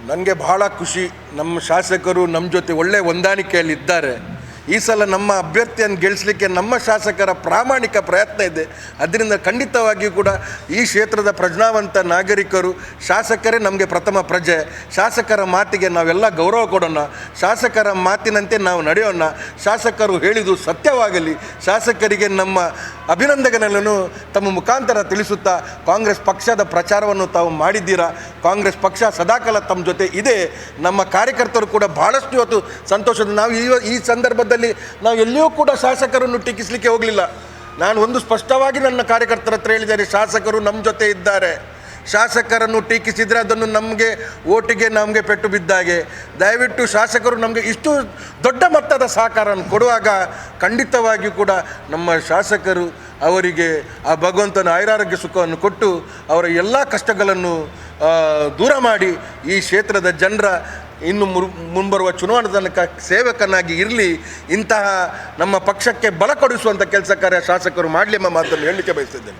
ನನಗೆ ಬಹಳ ಖುಷಿ, ನಮ್ಮ ಶಾಸಕರು ನಮ್ಮ ಜೊತೆ ಒಳ್ಳೆಯ ಹೊಂದಾಣಿಕೆಯಲ್ಲಿದ್ದಾರೆ. ಈ ಸಲ ನಮ್ಮ ಅಭ್ಯರ್ಥಿಯನ್ನು ಗೆಲ್ಲಿಸಲಿಕ್ಕೆ ನಮ್ಮ ಶಾಸಕರ ಪ್ರಾಮಾಣಿಕ ಪ್ರಯತ್ನ ಇದೆ. ಅದರಿಂದ ಖಂಡಿತವಾಗಿಯೂ ಕೂಡ ಈ ಕ್ಷೇತ್ರದ ಪ್ರಜ್ಞಾವಂತ ನಾಗರಿಕರು, ಶಾಸಕರೇ ನಮಗೆ ಪ್ರಥಮ ಪ್ರಜೆ. ಶಾಸಕರ ಮಾತಿಗೆ ನಾವೆಲ್ಲ ಗೌರವ ಕೊಡೋಣ, ಶಾಸಕರ ಮಾತಿನಂತೆ ನಾವು ನಡೆಯೋಣ. ಶಾಸಕರು ಹೇಳಿದು ಸತ್ಯವಾಗಲಿ. ಶಾಸಕರಿಗೆ ನಮ್ಮ ಅಭಿನಂದನೆಗಳನ್ನು ತಮ್ಮ ಮುಖಾಂತರ ತಿಳಿಸುತ್ತಾ, ಕಾಂಗ್ರೆಸ್ ಪಕ್ಷದ ಪ್ರಚಾರವನ್ನು ತಾವು ಮಾಡಿದ್ದೀರಾ. ಕಾಂಗ್ರೆಸ್ ಪಕ್ಷ ಸದಾಕಾಲ ತಮ್ಮ ಜೊತೆ ಇದೆ. ನಮ್ಮ ಕಾರ್ಯಕರ್ತರು ಕೂಡ ಬಹಳಷ್ಟು ಇವತ್ತು ಸಂತೋಷದ. ನಾವು ಈ ಸಂದರ್ಭದಲ್ಲಿ ನಾವು ಎಲ್ಲಿಯೂ ಕೂಡ ಶಾಸಕರನ್ನು ಟೀಕಿಸಲಿಕ್ಕೆ ಹೋಗಲಿಲ್ಲ. ನಾನು ಒಂದು ಸ್ಪಷ್ಟವಾಗಿ ನನ್ನ ಕಾರ್ಯಕರ್ತರ ಹತ್ರ ಹೇಳಿದ್ದೇನೆ, ಶಾಸಕರು ನಮ್ಮ ಜೊತೆ ಇದ್ದಾರೆ. ಶಾಸಕರನ್ನು ಟೀಕಿಸಿದರೆ ಅದನ್ನು ಓಟಿಗೆ ನಮಗೆ ಪೆಟ್ಟು ಬಿದ್ದಾಗೆ. ದಯವಿಟ್ಟು ಶಾಸಕರು ನಮಗೆ ಇಷ್ಟು ದೊಡ್ಡ ಮಟ್ಟದ ಸಹಕಾರವನ್ನು ಕೊಡುವಾಗ ಖಂಡಿತವಾಗಿಯೂ ಕೂಡ ನಮ್ಮ ಶಾಸಕರು ಅವರಿಗೆ ಆ ಭಗವಂತನ ಆಯುರಾರೋಗ್ಯ ಸುಖವನ್ನು ಕೊಟ್ಟು ಅವರ ಎಲ್ಲ ಕಷ್ಟಗಳನ್ನು ದೂರ ಮಾಡಿ ಈ ಕ್ಷೇತ್ರದ ಜನರ ಇನ್ನು ಮುಂಬರುವ ಚುನಾವಣಾ ತನಕ ಸೇವಕನಾಗಿ ಇರಲಿ. ಇಂತಹ ನಮ್ಮ ಪಕ್ಷಕ್ಕೆ ಬಲ ಕೊಡಿಸುವಂಥ ಕೆಲಸ ಕಾರ್ಯ ಶಾಸಕರು ಮಾಡಲಿ ಎಂಬ ಮಾತನ್ನು ಹೇಳಲಿಕ್ಕೆ ಬಯಸ್ತಿದ್ದೇನೆ.